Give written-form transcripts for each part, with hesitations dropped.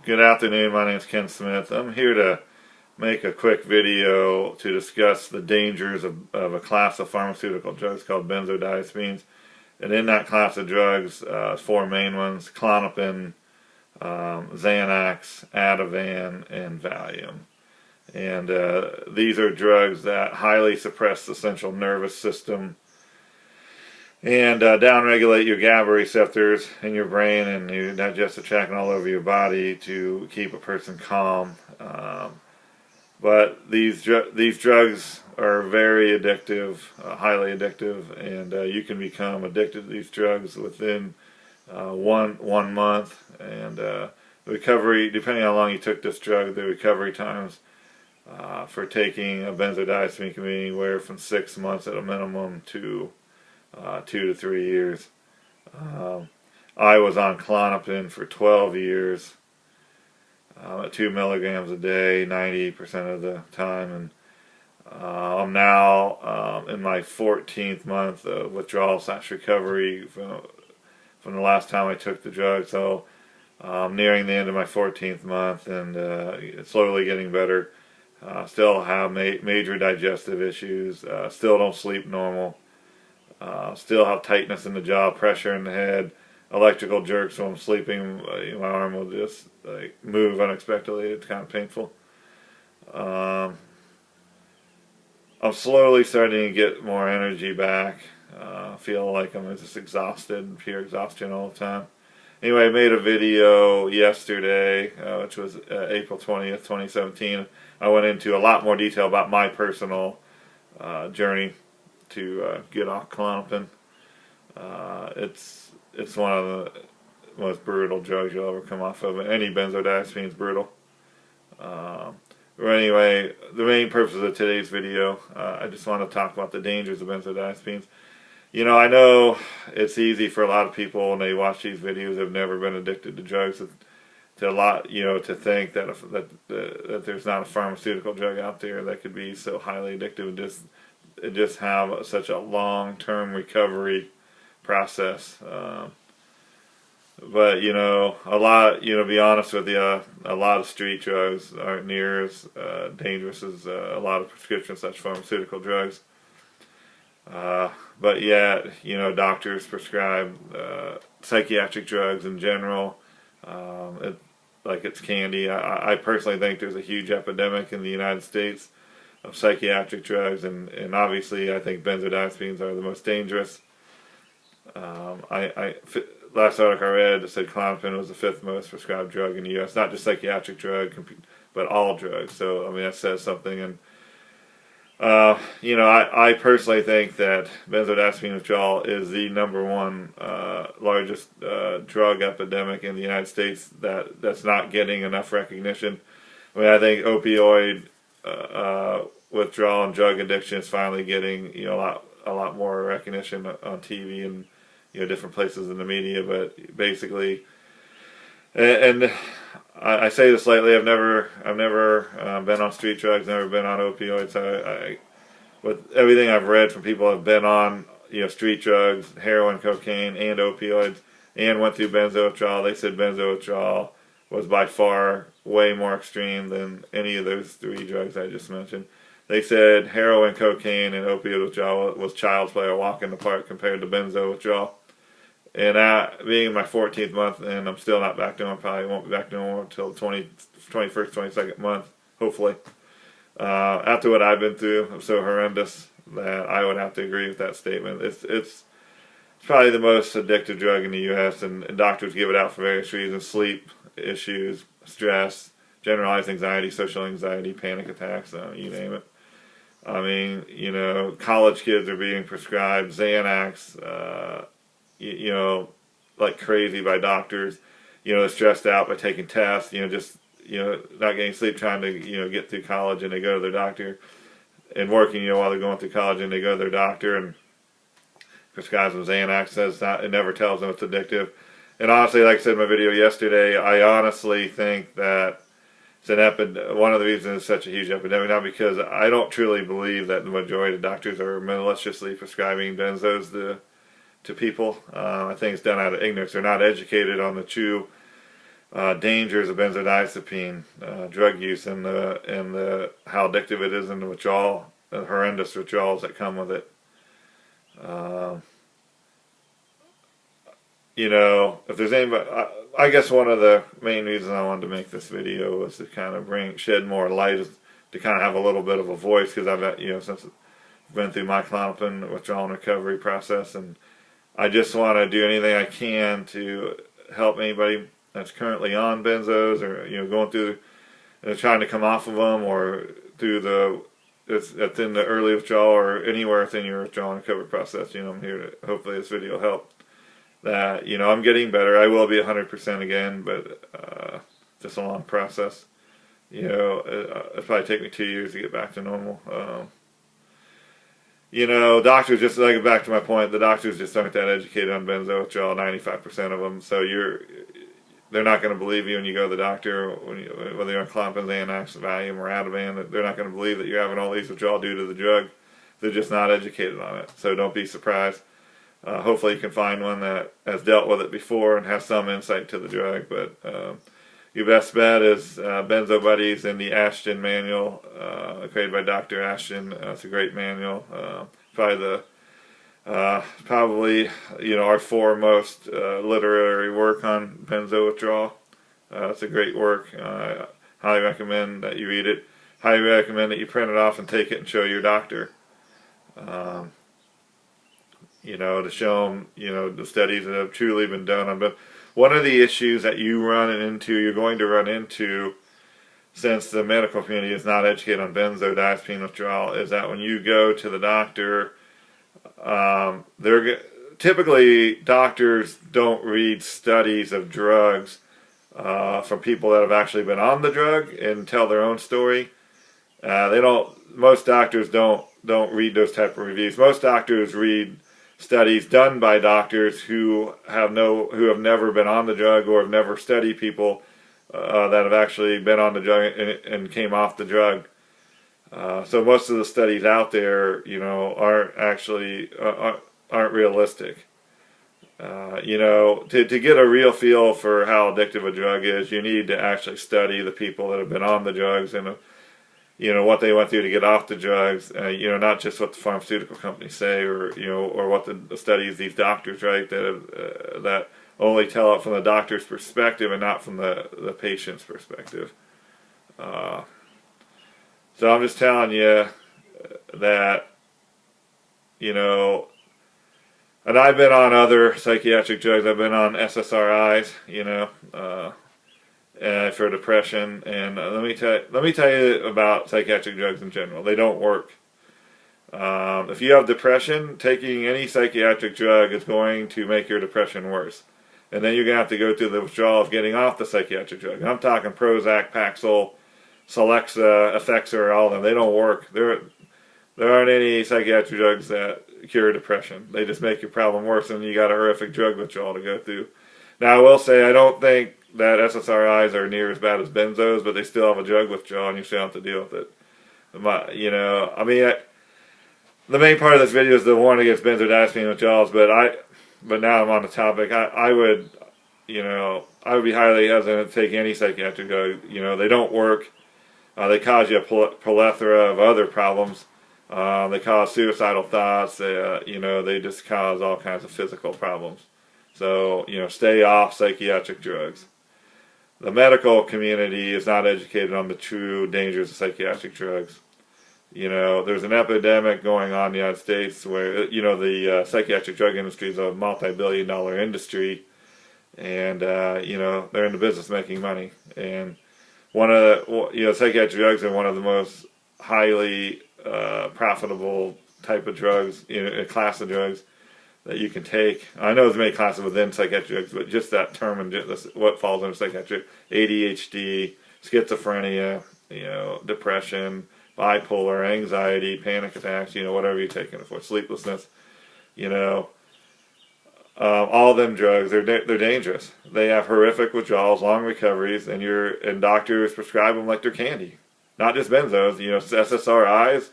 Good afternoon, my name is Ken Smith. I'm here to make a quick video to discuss the dangers of a class of pharmaceutical drugs called benzodiazepines. And in that class of drugs, four main ones: Klonopin, Xanax, Ativan, and Valium. And these are drugs that highly suppress the central nervous system and downregulate your GABA receptors in your brain and your digestive tract and all over your body to keep a person calm. But these drugs are very addictive, highly addictive, and you can become addicted to these drugs within one month. And the recovery, depending on how long you took this drug, the recovery times for taking a benzodiazepine can be anywhere from 6 months at a minimum to 2 to 3 years. I was on Klonopin for 12 years at 2 milligrams a day, 90% of the time, and I'm now in my 14th month of withdrawal/recovery from the last time I took the drug. So I'm nearing the end of my 14th month, and it's slowly getting better. Still have major digestive issues. Still don't sleep normal. Still have tightness in the jaw, pressure in the head, electrical jerks when I'm sleeping. My arm will just move unexpectedly. It's kind of painful. I'm slowly starting to get more energy back. Feel like I'm just exhausted, pure exhaustion all the time. Anyway, I made a video yesterday, which was April 20th, 2017. I went into a lot more detail about my personal journey to get off Klonopin. It's one of the most brutal drugs you'll ever come off of. Any benzodiazepine is brutal. But anyway, the main purpose of today's video, I just want to talk about the dangers of benzodiazepines. You know, I know it's easy for a lot of people when they watch these videos have never been addicted to drugs to think that there's not a pharmaceutical drug out there that could be so highly addictive and just have such a long-term recovery process. But be honest with you, a lot of street drugs aren't near as dangerous as a lot of prescription such pharmaceutical drugs. But yet, doctors prescribe psychiatric drugs in general, like it's candy. I personally think there's a huge epidemic in the United States of psychiatric drugs, and obviously I think benzodiazepines are the most dangerous. Last article I read said Klonopin was the 5th most prescribed drug in the U.S. Not just psychiatric drug, but all drugs. So I mean that says something. And I personally think that benzodiazepine withdrawal is the #1 largest drug epidemic in the United States that's not getting enough recognition. I mean, I think opioid withdrawal and drug addiction is finally getting a lot more recognition on TV and different places in the media. But basically, and I say this lightly, I've never been on street drugs, never been on opioids. With everything I've read from people who have been on street drugs, heroin, cocaine, and opioids, and went through benzo withdrawal, they said benzo withdrawal was by far way more extreme than any of those 3 drugs I just mentioned. They said heroin, cocaine, and opioid withdrawal was child's play, a walk in the park compared to benzo withdrawal. And being in my 14th month, and I'm still not back to normal, probably won't be back to normal until the 21st, 22nd month, hopefully. After what I've been through, I'm so horrendous that I would have to agree with that statement. It's probably the most addictive drug in the U.S., and doctors give it out for various reasons: sleep issues, stress, generalized anxiety, social anxiety, panic attacks, you name it. I mean, college kids are being prescribed Xanax, like crazy by doctors. They're stressed out by taking tests, not getting sleep, trying to, get through college, and they go to their doctor, and working, while they're going through college, and they go to their doctor and prescribes them Xanax. It never tells them it's addictive. And honestly, like I said in my video yesterday, I honestly think that it's one of the reasons it's such a huge epidemic, not because I don't truly believe that the majority of doctors are maliciously prescribing benzos to people. I think it's done out of ignorance. They're not educated on the true dangers of benzodiazepine drug use and the how addictive it is and the withdrawal, the horrendous withdrawals that come with it. You know, if there's anybody, I guess one of the main reasons I wanted to make this video was to kind of shed more light, to kind of have a little bit of a voice, because I've, you know, since I've been through my Klonopin withdrawal and recovery process, and I just want to do anything I can to help anybody that's currently on benzos, or, you know, going through, trying to come off of them, or through it's in the early withdrawal, or anywhere within your withdrawal and recovery process. You know, I'm here to, hopefully this video will help. That, you know, I'm getting better. I will be 100% again, but just a long process. You know, it'll probably take me 2 years to get back to normal. You know, doctors, just like back to my point, the doctors just aren't that educated on benzo withdrawal, 95% of them. So they're not going to believe you when you go to the doctor, whether you're on Klonopin, Xanax, Valium, or Ativan. They're not going to believe that you're having all these withdrawal due to the drug. They're just not educated on it. So don't be surprised. Hopefully you can find one that has dealt with it before and has some insight to the drug. But your best bet is Benzo Buddies and the Ashton manual, created by Dr. Ashton. It's a great manual. Probably you know, our foremost literary work on benzo withdrawal. It's a great work. I highly recommend that you read it. Highly recommend that you print it off and take it and show your doctor. You know, to show them, you know, the studies that have truly been done on. But one of the issues that you're going to run into, since the medical community is not educated on benzodiazepine withdrawal, is that when you go to the doctor, typically doctors don't read studies of drugs from people that have actually been on the drug and tell their own story. Most doctors don't read those type of reviews. Most doctors read studies done by doctors who have never been on the drug, or have never studied people that have actually been on the drug and came off the drug. So most of the studies out there, you know, aren't realistic. You know, to get a real feel for how addictive a drug is, you need to actually study the people that have been on the drugs and you know, what they went through to get off the drugs. You know, not just what the pharmaceutical companies say, or, you know, or what the studies these doctors write that only tell it from the doctor's perspective and not from the patient's perspective. So I'm just telling you that, you know, and I've been on other psychiatric drugs. I've been on SSRIs, you know, for depression, and let me tell you about psychiatric drugs in general. They don't work. If you have depression, taking any psychiatric drug is going to make your depression worse, and then you're going to have to go through the withdrawal of getting off the psychiatric drug. And I'm talking Prozac, Paxil, Celexa, Effexor, all of them. They don't work. There aren't any psychiatric drugs that cure depression. They just make your problem worse, and you got a horrific drug withdrawal to go through. Now, I will say I don't think that SSRIs are near as bad as benzos, but they still have a drug withdrawal, and you still have to deal with it. You know, I mean, the main part of this video is the warning against benzodiazepine withdrawals, but now I'm on the topic. I would be highly hesitant to take any psychiatric drug. You know, they don't work. They cause you a plethora of other problems. They cause suicidal thoughts. They just cause all kinds of physical problems. So, you know, stay off psychiatric drugs. The medical community is not educated on the true dangers of psychiatric drugs. You know, there's an epidemic going on in the United States where, you know, the psychiatric drug industry is a multi-billion-dollar industry, and, you know, they're in the business of making money. And psychiatric drugs are one of the most highly profitable type of drugs, you know, a class of drugs that you can take. I know there's many classes within psychiatric drugs, but just that term and just what falls under psychiatric: ADHD, schizophrenia, you know, depression, bipolar, anxiety, panic attacks, you know, whatever you're taking it for, sleeplessness, you know, all of them drugs, they're dangerous. They have horrific withdrawals, long recoveries, and doctors prescribe them like they're candy. Not just benzos, you know, SSRIs.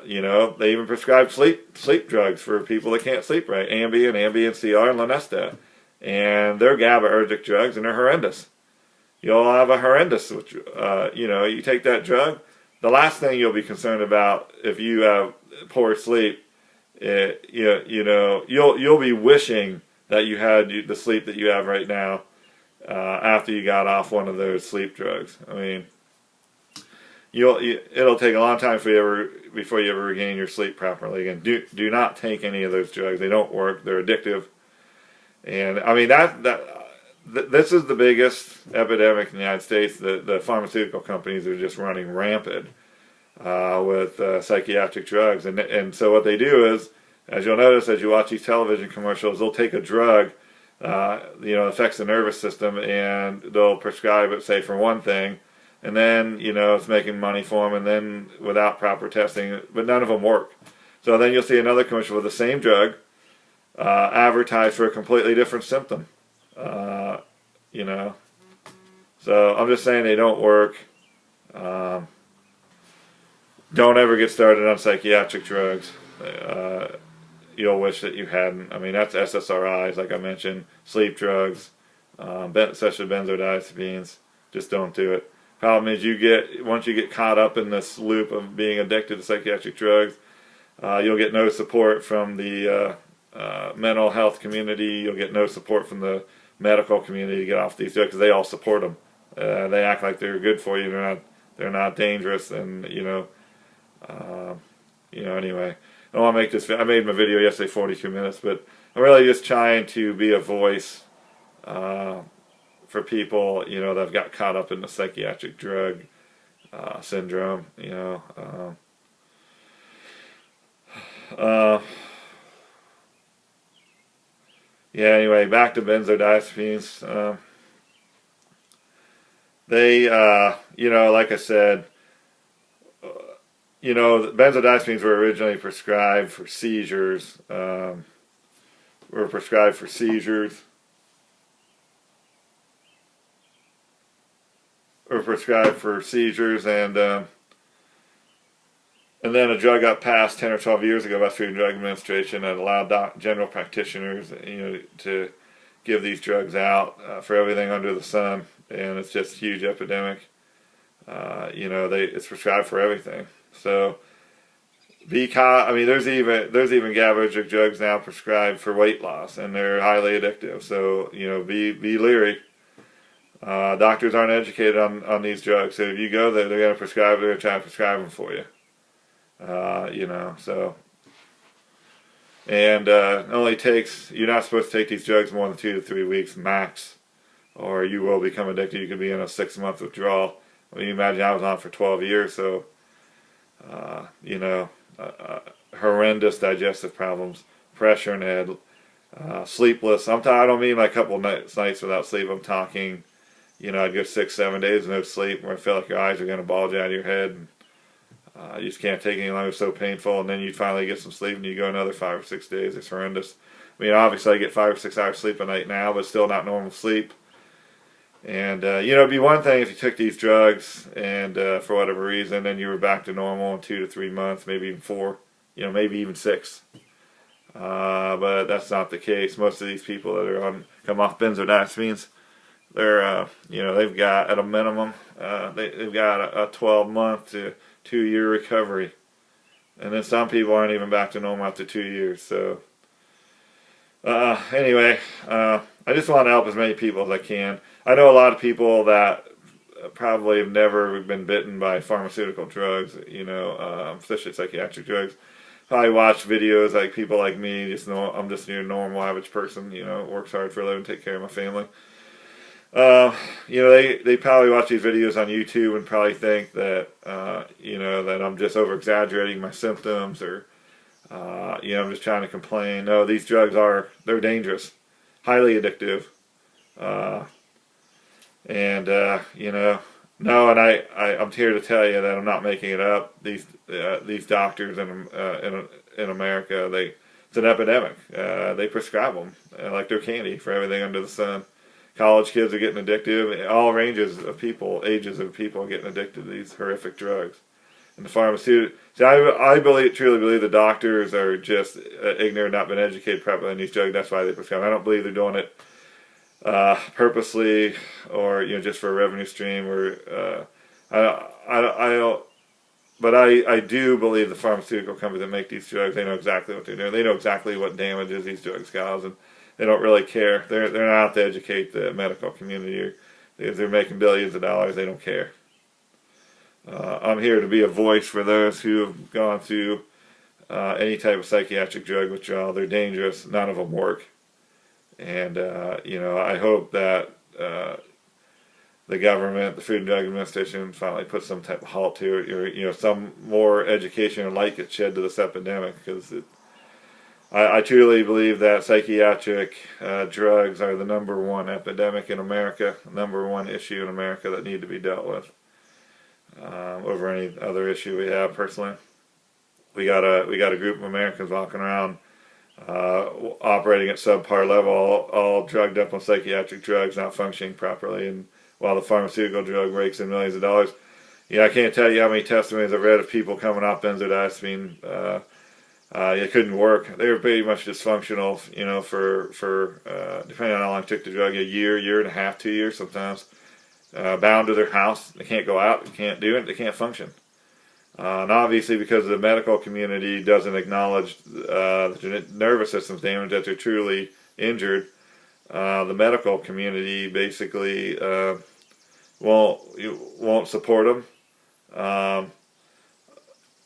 You know, they even prescribe sleep drugs for people that can't sleep right. Ambien, CR, and Lunesta. and they're GABAergic drugs, and they're horrendous. You'll have a horrendous, you take that drug, the last thing you'll be concerned about if you have poor sleep, you'll be wishing that you had the sleep that you have right now after you got off one of those sleep drugs. I mean, it'll take a long time before you ever regain your sleep properly. Again, do not take any of those drugs. They don't work. They're addictive. And I mean this is the biggest epidemic in the United States. The pharmaceutical companies are just running rampant with psychiatric drugs, and so what they do is, as you'll notice as you watch these television commercials, they'll take a drug, affects the nervous system, and they'll prescribe it, say, for one thing, and then it's making money for them, and then without proper testing, but none of them work. So then you'll see another commercial with the same drug advertised for a completely different symptom. So I'm just saying they don't work. Don't ever get started on psychiatric drugs. You'll wish that you hadn't. I mean, that's SSRIs, like I mentioned, sleep drugs, such as benzodiazepines. Just don't do it. Problem is, once you get caught up in this loop of being addicted to psychiatric drugs, you'll get no support from the mental health community. You'll get no support from the medical community to get off these drugs, because they all support them. They act like they're good for you. They're not dangerous, and anyway. I don't want to make this. I made my video yesterday 42 minutes, but I'm really just trying to be a voice for people that have got caught up in the psychiatric drug syndrome. Anyway, back to benzodiazepines. They, like I said, benzodiazepines were originally prescribed for seizures. And then a drug got passed 10 or 12 years ago by Food and Drug Administration that allowed general practitioners, to give these drugs out for everything under the sun, and it's just a huge epidemic. It's prescribed for everything. So, there's even GABAergic drugs now prescribed for weight loss, and they're highly addictive. So, be leery. Doctors aren't educated on these drugs, so if you go there, they're going to try to prescribe them for you. And it only takes, you're not supposed to take these drugs more than 2 to 3 weeks max, or you will become addicted. You could be in a 6-month withdrawal. I mean, imagine I was on for 12 years, so, horrendous digestive problems, pressure in the head, sleepless. I don't mean like a couple nights without sleep. I'm talking, I'd go 6-7 days with no sleep, where I feel like your eyes are going to bulge out of your head, and you just can't take it any longer. It's so painful. And then you finally get some sleep, and you go another 5 or 6 days. It's horrendous. I mean, obviously I get 5 or 6 hours sleep a night now, but still not normal sleep. And it'd be one thing if you took these drugs and for whatever reason, then you were back to normal in 2 to 3 months, maybe even 4, maybe even 6. But that's not the case. Most of these people that come off benzodiazepines, they're they've got at a minimum they've got a 12-month to 2-year recovery, and then some people aren't even back to normal after 2 years. So anyway, I just want to help as many people as I can. I know a lot of people that probably have never been bitten by pharmaceutical drugs, especially psychiatric drugs. Probably watch videos like people like me. I'm just a normal average person, works hard for a living, take care of my family. They probably watch these videos on YouTube and probably think that, that I'm just over-exaggerating my symptoms, or, I'm just trying to complain. No, these drugs they're dangerous, highly addictive, no, and I'm here to tell you that I'm not making it up. These doctors in America, it's an epidemic. They prescribe them like they're candy for everything under the sun. College kids are getting addicted. All ranges of people, ages of people are getting addicted to these horrific drugs. And the pharmaceutical, I truly believe the doctors are just ignorant, not been educated properly on these drugs. That's why they prescribe. I don't believe they're doing it purposely, or just for a revenue stream, or I don't. But I do believe the pharmaceutical companies that make these drugs, they know exactly what they're doing. They know exactly what damages these drugs cause, and they don't really care. They're not out to educate the medical community. If they're making billions of dollars, they don't care. I'm here to be a voice for those who have gone through any type of psychiatric drug withdrawal. They're dangerous. None of them work. And, I hope that the government, the Food and Drug Administration, finally puts some type of halt to it, or some more education and light gets shed to this epidemic, because I truly believe that psychiatric drugs are the #1 epidemic in America, #1 issue in America that need to be dealt with over any other issue we have. Personally, we got a group of Americans walking around operating at subpar level, all drugged up on psychiatric drugs, not functioning properly, and while the pharmaceutical drug rakes in millions of dollars. I can't tell you how many testimonies I've read of people coming off benzodiazepine. It couldn't work. They were pretty much dysfunctional, for depending on how long it took the drug, a year and a half, 2 years sometimes. Bound to their house. They can't go out. They can't do it. They can't function. And obviously, because the medical community doesn't acknowledge the nervous system's damage, that they're truly injured, the medical community basically won't support them.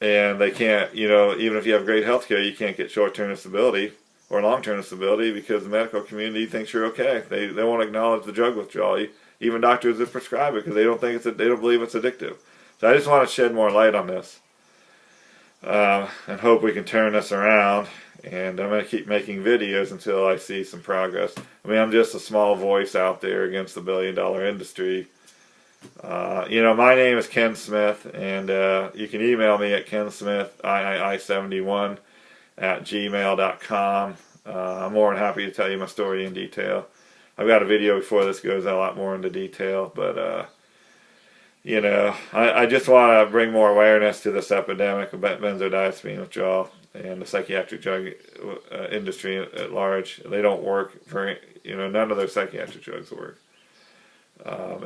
And they can't, even if you have great health care, you can't get short-term disability or long-term disability because the medical community thinks you're okay. They won't acknowledge the drug withdrawal. Even doctors that prescribe it, because they don't believe it's addictive. So I just want to shed more light on this, and hope we can turn this around. And I'm going to keep making videos until I see some progress. I'm just a small voice out there against the billion-dollar industry. My name is Ken Smith, and you can email me at kensmith71@gmail.com. I'm more than happy to tell you my story in detail. I've got a video before this goes a lot more into detail, but I just want to bring more awareness to this epidemic of benzodiazepine withdrawal and the psychiatric drug industry at large. They don't work none of those psychiatric drugs work.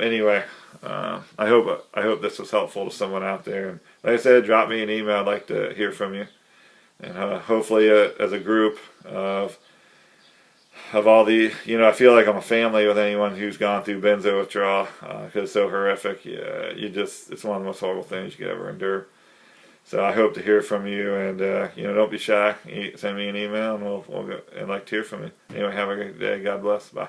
Anyway, I hope this was helpful to someone out there. And like I said, drop me an email. I'd like to hear from you. And hopefully, as a group of all the, I feel like I'm a family with anyone who's gone through benzo withdrawal, because it's so horrific. It's one of the most horrible things you could ever endure. So I hope to hear from you, and don't be shy. Send me an email, and we'll go. I'd like to hear from you. Anyway, have a great day. God bless. Bye.